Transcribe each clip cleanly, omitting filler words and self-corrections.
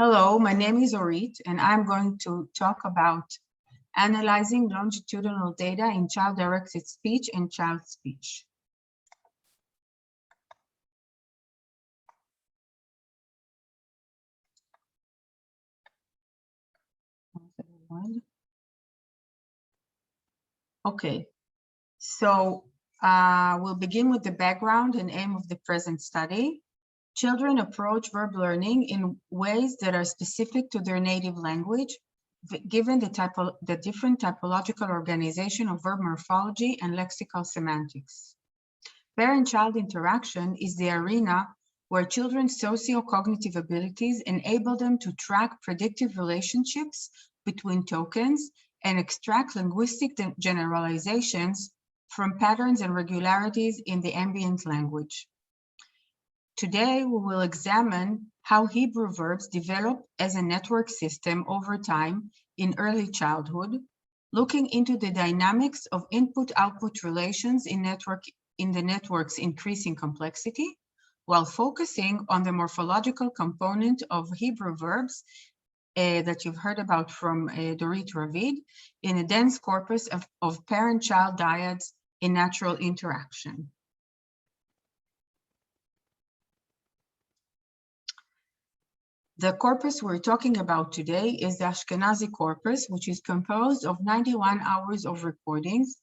Hello, my name is Orit, and I'm going to talk about analyzing longitudinal data in child-directed speech and child speech. Okay, so we'll begin with the background and aim of the present study. Children approach verb learning in ways that are specific to their native language, given the different typological organization of verb morphology and lexical semantics. Parent-child interaction is the arena where children's socio-cognitive abilities enable them to track predictive relationships between tokens and extract linguistic generalizations from patterns and regularities in the ambient language. Today, we will examine how Hebrew verbs develop as a network system over time in early childhood, looking into the dynamics of input-output relations in the network's increasing complexity, while focusing on the morphological component of Hebrew verbs that you've heard about from Dorit Ravid in a dense corpus of parent-child dyads in natural interaction. The corpus we're talking about today is the Ashkenazi corpus, which is composed of 91 hours of recordings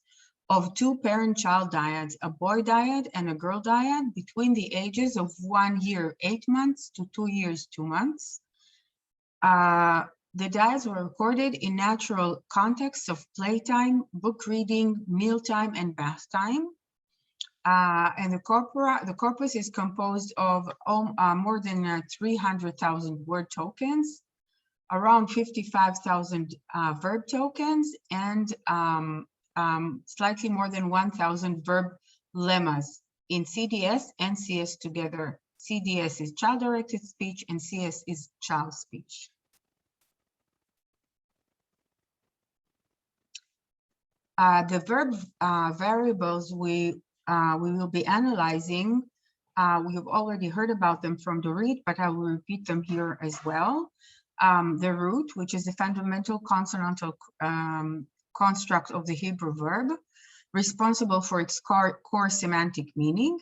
of two parent-child dyads, a boy dyad and a girl dyad, between the ages of 1 year, 8 months to 2 years, 2 months. The dyads were recorded in natural contexts of playtime, book reading, mealtime, and bath time. And the corpus is composed of more than 300,000 word tokens, around 55,000 verb tokens, and slightly more than 1,000 verb lemmas in CDS and CS together. CDS is child-directed speech and CS is child speech. The verb variables we will be analyzing, we have already heard about them from Dorit, but I will repeat them here as well. The root, which is a fundamental consonantal construct of the Hebrew verb, responsible for its core semantic meaning.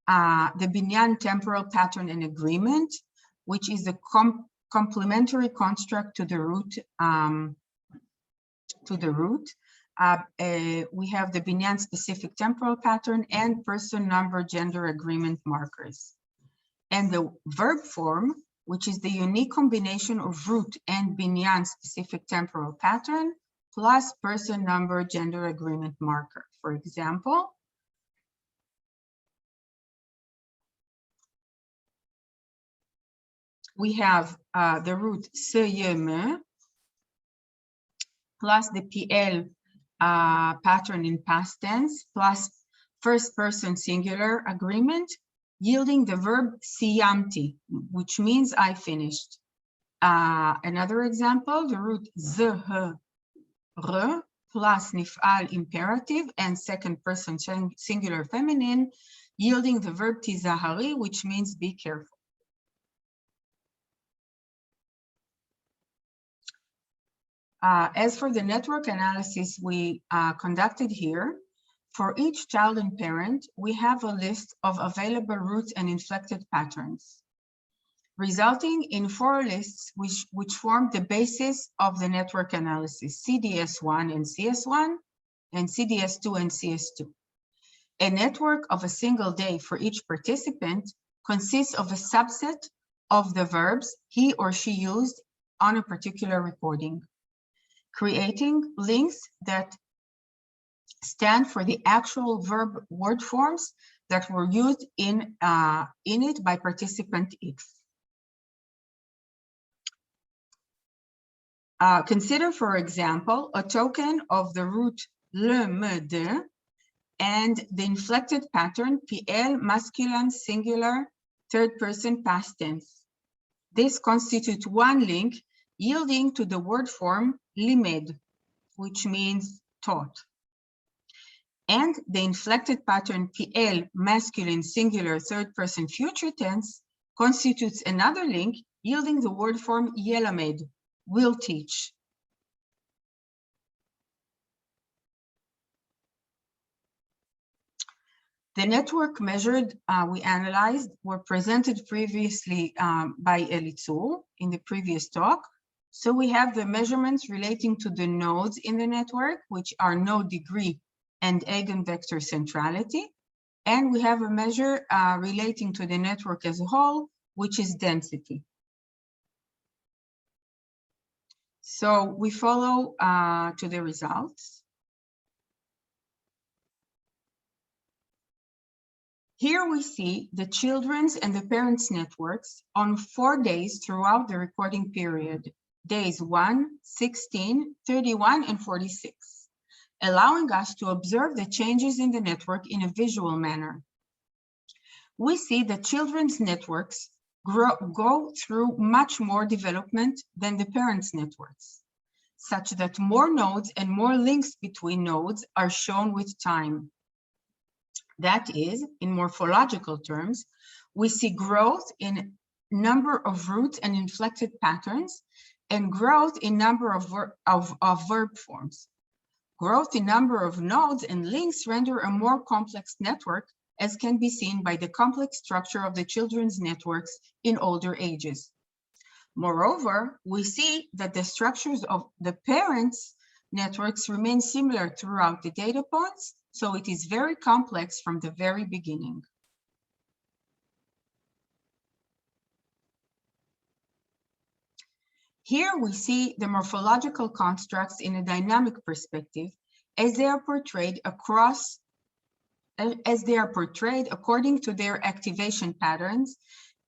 The binyan temporal pattern and agreement, which is a complementary construct to the root. We have the binyan specific temporal pattern and person, number, gender agreement markers. And the verb form, which is the unique combination of root and binyan specific temporal pattern plus person, number, gender agreement marker. For example, we have the root se, ye, me, plus the PL pattern in past tense, plus first person singular agreement, yielding the verb siyamti, which means I finished. Another example, the root ze, he, re, plus nif'al imperative and second person singular feminine, yielding the verb tizahari, which means be careful. As for the network analysis we conducted here, for each child and parent, we have a list of available roots and inflected patterns, resulting in 4 lists which form the basis of the network analysis, CDS1 and CS1, and CDS2 and CS2. A network of a single day for each participant consists of a subset of the verbs he or she used on a particular recording, creating links that stand for the actual verb word forms that were used in it by participant X. Consider, for example, a token of the root le, me, de, and the inflected pattern PL masculine singular third person past tense. This constitutes one link yielding to the word form limed, which means taught. And the inflected pattern PL masculine singular third person future tense constitutes another link yielding the word form yelamed, will teach. The network measured, we analyzed, were presented previously by Elitzur in the previous talk. So we have the measurements relating to the nodes in the network, which are node degree and eigenvector centrality. And we have a measure relating to the network as a whole, which is density. So we follow to the results. Here we see the children's and the parents' networks on 4 days throughout the recording period, days 1, 16, 31, and 46, allowing us to observe the changes in the network in a visual manner. We see that children's networks go through much more development than the parents' networks, such that more nodes and more links between nodes are shown with time. That is, in morphological terms, we see growth in number of roots and inflected patterns, and growth in number of verb forms. Growth in number of nodes and links render a more complex network, as can be seen by the complex structure of the children's networks in older ages. Moreover, we see that the structures of the parents' networks remain similar throughout the data points, so it is very complex from the very beginning. Here we see the morphological constructs in a dynamic perspective as they are portrayed according to their activation patterns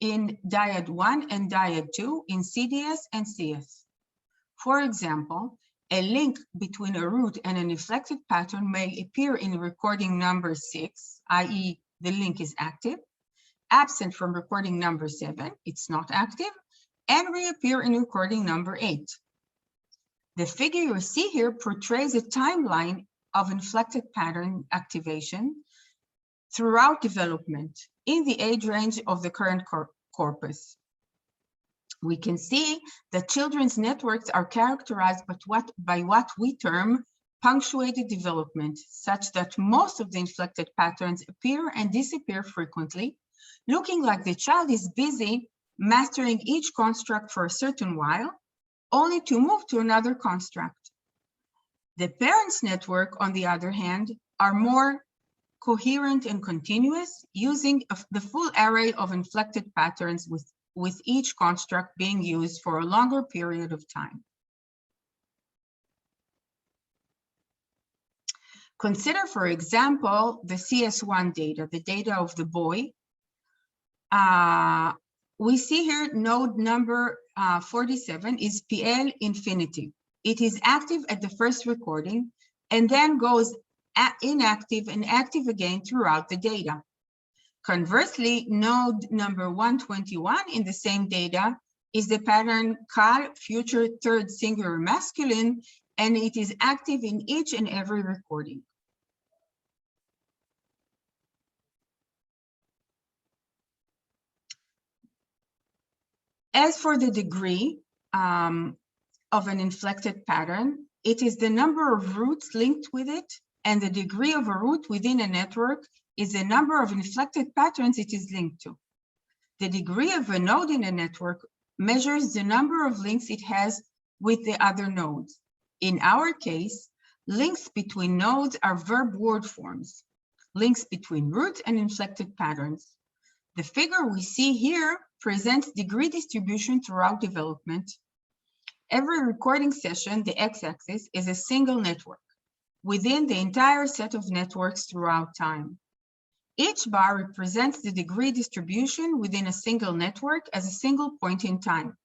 in dyad 1 and dyad 2 in CDS and CS. For example, a link between a root and an inflected pattern may appear in recording number 6, i.e. the link is active, absent from recording number 7, it's not active, and reappear in recording number 8. The figure you see here portrays a timeline of inflected pattern activation throughout development in the age range of the current corpus. We can see that children's networks are characterized by what we term punctuated development, such that most of the inflected patterns appear and disappear frequently, looking like the child is busy mastering each construct for a certain while, only to move to another construct. The parents' network, on the other hand, are more coherent and continuous, using the full array of inflected patterns with each construct being used for a longer period of time. Consider, for example, the CS1 data, the data of the boy. We see here node number 47 is PL infinitive. It is active at the first recording and then goes inactive and active again throughout the data. Conversely, node number 121 in the same data is the pattern Kal, future third singular masculine, and it is active in each and every recording. As for the degree of an inflected pattern, it is the number of roots linked with it, and the degree of a root within a network is the number of inflected patterns it is linked to. The degree of a node in a network measures the number of links it has with the other nodes. In our case, links between nodes are verb word forms, links between roots and inflected patterns. The figure we see here presents degree distribution throughout development. Every recording session, the x-axis, is a single network within the entire set of networks throughout time. Each bar represents the degree distribution within a single network as a single point in time.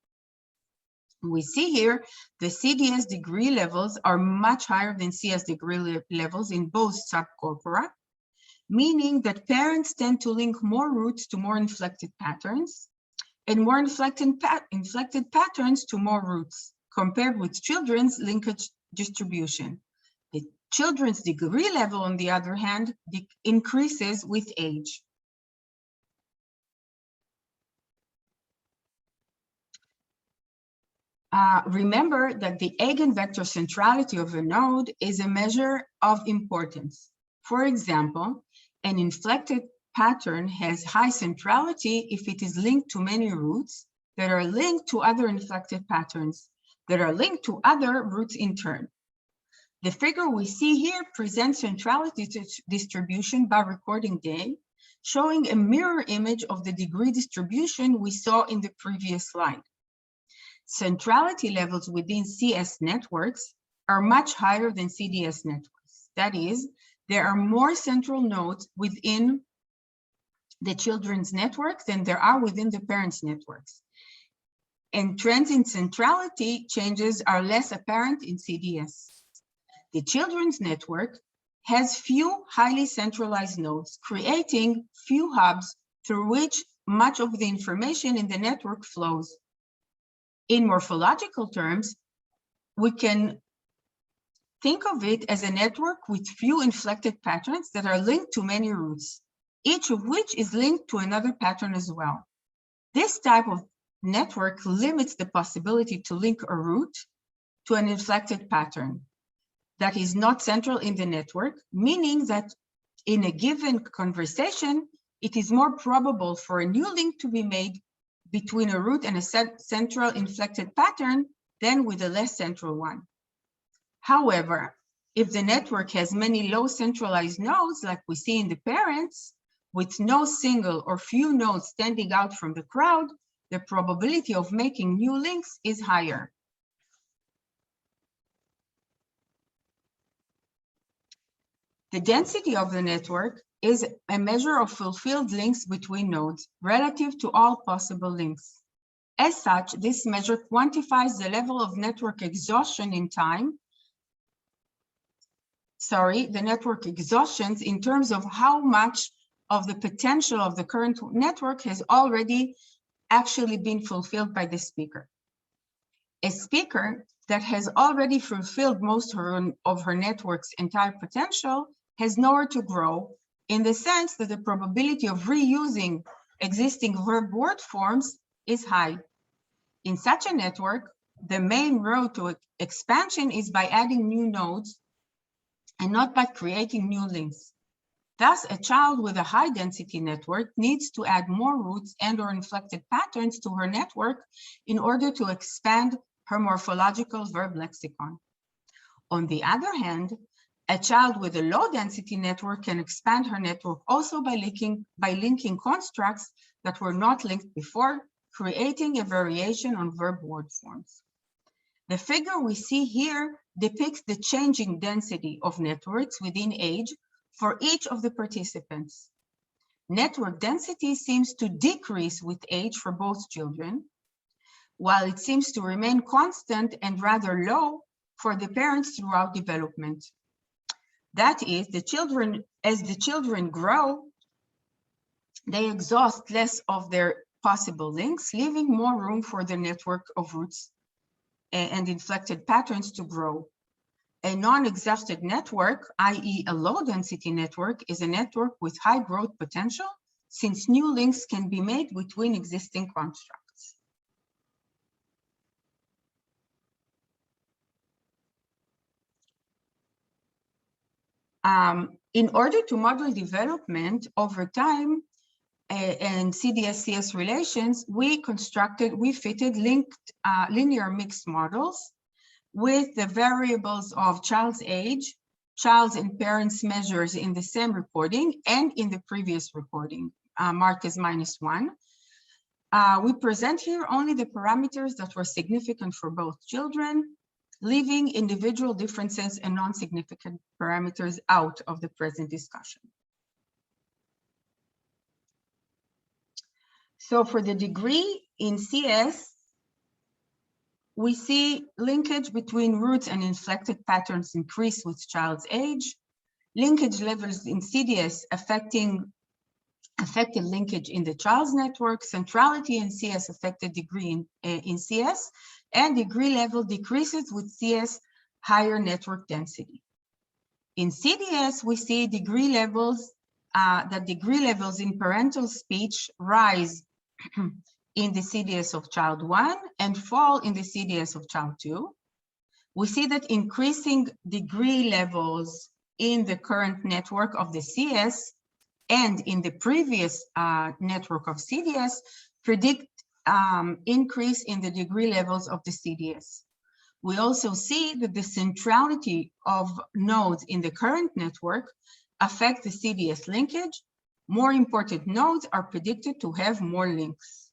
We see here the CDS degree levels are much higher than CS degree levels in both subcorpora, meaning that parents tend to link more roots to more inflected patterns and more inflected patterns to more roots, compared with children's linkage distribution. The children's degree level, on the other hand, increases with age. Remember that the eigenvector centrality of a node is a measure of importance. For example, an inflected pattern has high centrality if it is linked to many roots that are linked to other inflected patterns that are linked to other roots in turn. The figure we see here presents centrality distribution by recording day, showing a mirror image of the degree distribution we saw in the previous slide. Centrality levels within CS networks are much higher than CDS networks. That is, there are more central nodes within the children's network than there are within the parents' networks. And trends in centrality changes are less apparent in CDS. The children's network has few highly centralized nodes, creating few hubs through which much of the information in the network flows. In morphological terms, we can think of it as a network with few inflected patterns that are linked to many roots, each of which is linked to another pattern as well. This type of network limits the possibility to link a root to an inflected pattern that is not central in the network, meaning that in a given conversation, it is more probable for a new link to be made between a root and a central inflected pattern than with a less central one. However, if the network has many low centralized nodes, like we see in the parents, with no single or few nodes standing out from the crowd, the probability of making new links is higher. The density of the network is a measure of fulfilled links between nodes relative to all possible links. As such, this measure quantifies the level of network exhaustion in time. The network exhaustions in terms of how much of the potential of the current network has already actually been fulfilled by the speaker. A speaker that has already fulfilled most of her network's entire potential has nowhere to grow, in the sense that the probability of reusing existing verb word forms is high. In such a network, the main road to expansion is by adding new nodes and not by creating new links. Thus, a child with a high density network needs to add more roots and/or inflected patterns to her network in order to expand her morphological verb lexicon. On the other hand, a child with a low density network can expand her network also by linking constructs that were not linked before, creating a variation on verb word forms. The figure we see here depicts the changing density of networks within age for each of the participants. Network density seems to decrease with age for both children, while it seems to remain constant and rather low for the parents throughout development. That is, as the children grow, they exhaust less of their possible links, leaving more room for the network of roots and inflected patterns to grow. A non-exhausted network, i.e. a low-density network, is a network with high growth potential, since new links can be made between existing constructs. In order to model development over time and CDS-CS relations, we fitted linked linear mixed models with the variables of child's age, child's and parents' measures in the same recording and in the previous recording, marked as -1. We present here only the parameters that were significant for both children, leaving individual differences and non-significant parameters out of the present discussion. So for the degree in CS, we see linkage between roots and inflected patterns increase with child's age. Linkage levels in CDS affected linkage in the child's network. Centrality in CS affected degree in CS, and degree level decreases with CS higher network density. In CDS, we see degree levels in parental speech rise in the CDS of child 1 and fall in the CDS of child 2. We see that increasing degree levels in the current network of the CS and in the previous network of CDS predict increase in the degree levels of the CDS. We also see that the centrality of nodes in the current network affect the CDS linkage. More important nodes are predicted to have more links.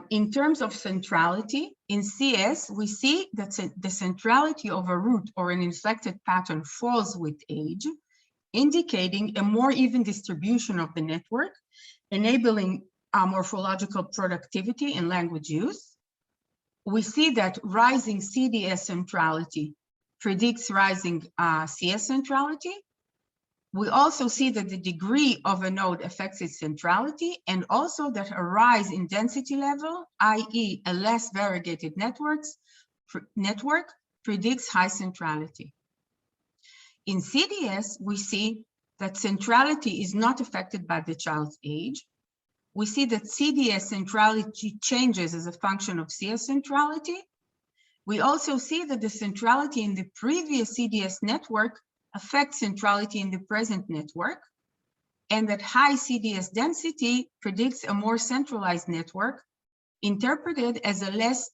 In terms of centrality, in CS, we see that the centrality of a root or an inflected pattern falls with age, indicating a more even distribution of the network, enabling morphological productivity in language use. We see that rising CDS centrality predicts rising CS centrality. We also see that the degree of a node affects its centrality, and also that a rise in density level, i.e. a less variegated network, predicts high centrality. In CDS, we see that centrality is not affected by the child's age. We see that CDS centrality changes as a function of CS centrality. We also see that the centrality in the previous CDS network affects centrality in the present network, and that high CDS density predicts a more centralized network, interpreted as a less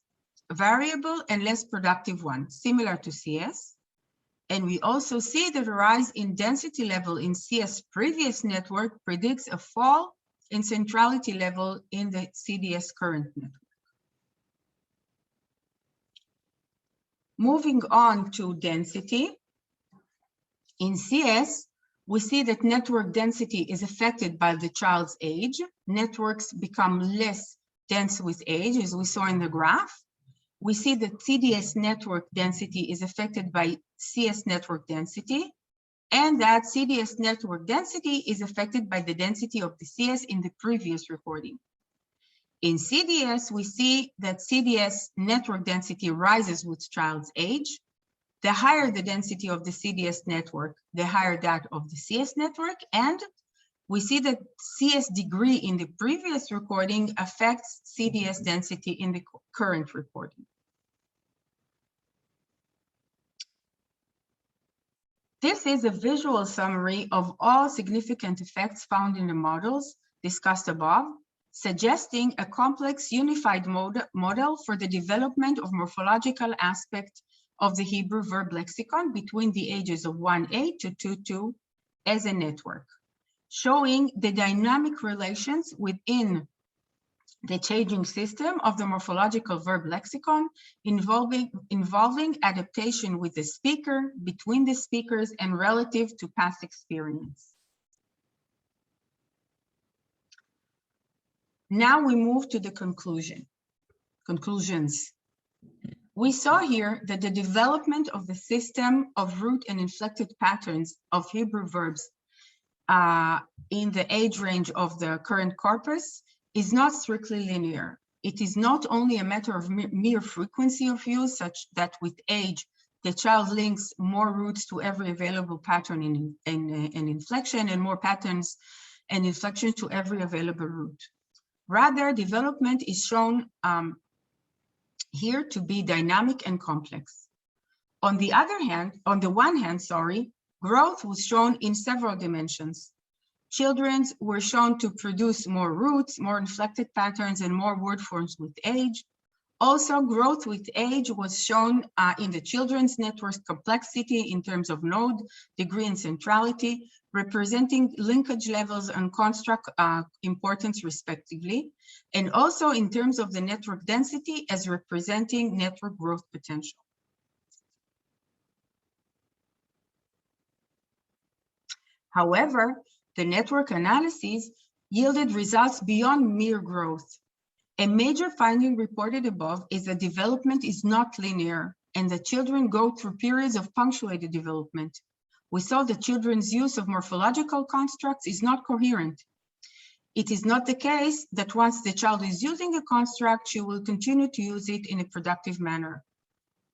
variable and less productive one, similar to CS. And we also see that a rise in density level in CS previous network predicts a fall in centrality level in the CDS current network. Moving on to density. In CS, we see that network density is affected by the child's age. Networks become less dense with age, as we saw in the graph. We see that CDS network density is affected by CS network density, and that CDS network density is affected by the density of the CS in the previous recording. In CDS, we see that CDS network density rises with child's age. The higher the density of the CDS network, the higher that of the CS network, and we see that CS degree in the previous recording affects CDS density in the current recording. This is a visual summary of all significant effects found in the models discussed above, suggesting a complex unified model for the development of morphological aspects of the Hebrew verb lexicon between the ages of 1A to 2.2 as a network, showing the dynamic relations within the changing system of the morphological verb lexicon, involving adaptation with the speaker, between the speakers, and relative to past experience. Now we move to the conclusions. We saw here that the development of the system of root and inflected patterns of Hebrew verbs in the age range of the current corpus is not strictly linear. It is not only a matter of mere frequency of use, such that with age, the child links more roots to every available pattern in inflection, and more patterns and inflections to every available root. Rather, development is shown here to be dynamic and complex. On the one hand, growth was shown in several dimensions. Children were shown to produce more roots, more inflected patterns, and more word forms with age. Also, growth with age was shown in the children's network's complexity in terms of node, degree, and centrality, representing linkage levels and construct importance respectively, and also in terms of the network density as representing network growth potential. However, the network analyses yielded results beyond mere growth. A major finding reported above is that development is not linear, and that children go through periods of punctuated development. We saw that children's use of morphological constructs is not coherent. It is not the case that once the child is using a construct, she will continue to use it in a productive manner.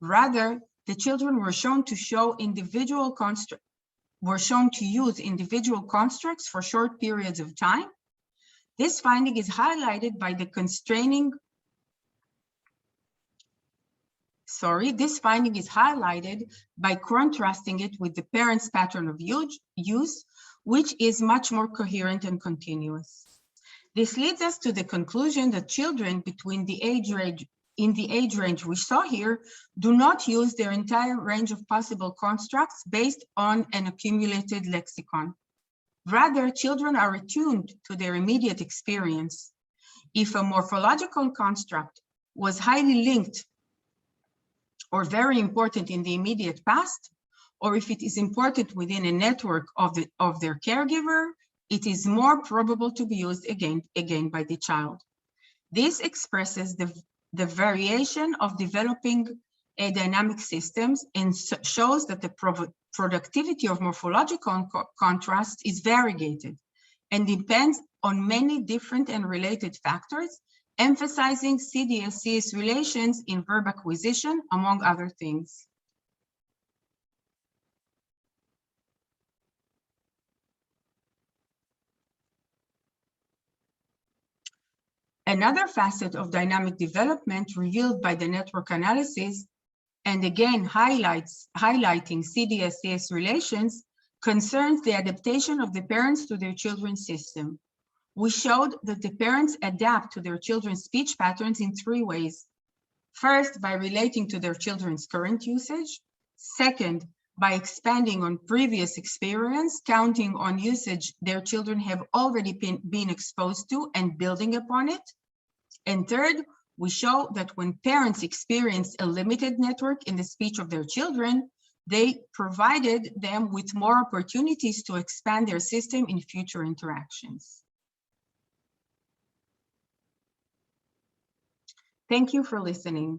Rather, the children were shown to show individual constructs were shown to use individual constructs for short periods of time. This finding is highlighted by the this finding is highlighted by contrasting it with the parent's pattern of use, which is much more coherent and continuous. This leads us to the conclusion that children between the age range we saw here do not use their entire range of possible constructs based on an accumulated lexicon. Rather, children are attuned to their immediate experience. If a morphological construct was highly linked or very important in the immediate past, or if it is important within a network of their caregiver, it is more probable to be used again by the child. This expresses the variation of developing dynamic systems and shows that the productivity of morphological contrast is variegated and depends on many different and related factors, emphasizing CDS-CS relations in verb acquisition, among other things. Another facet of dynamic development revealed by the network analysis, and again highlighting CDS-CS relations, concerns the adaptation of the parents to their children's system. We showed that the parents adapt to their children's speech patterns in three ways. First, by relating to their children's current usage. Second, by expanding on previous experience, counting on usage their children have already been exposed to and building upon it. And third, we show that when parents experience a limited network in the speech of their children, they provided them with more opportunities to expand their system in future interactions. Thank you for listening.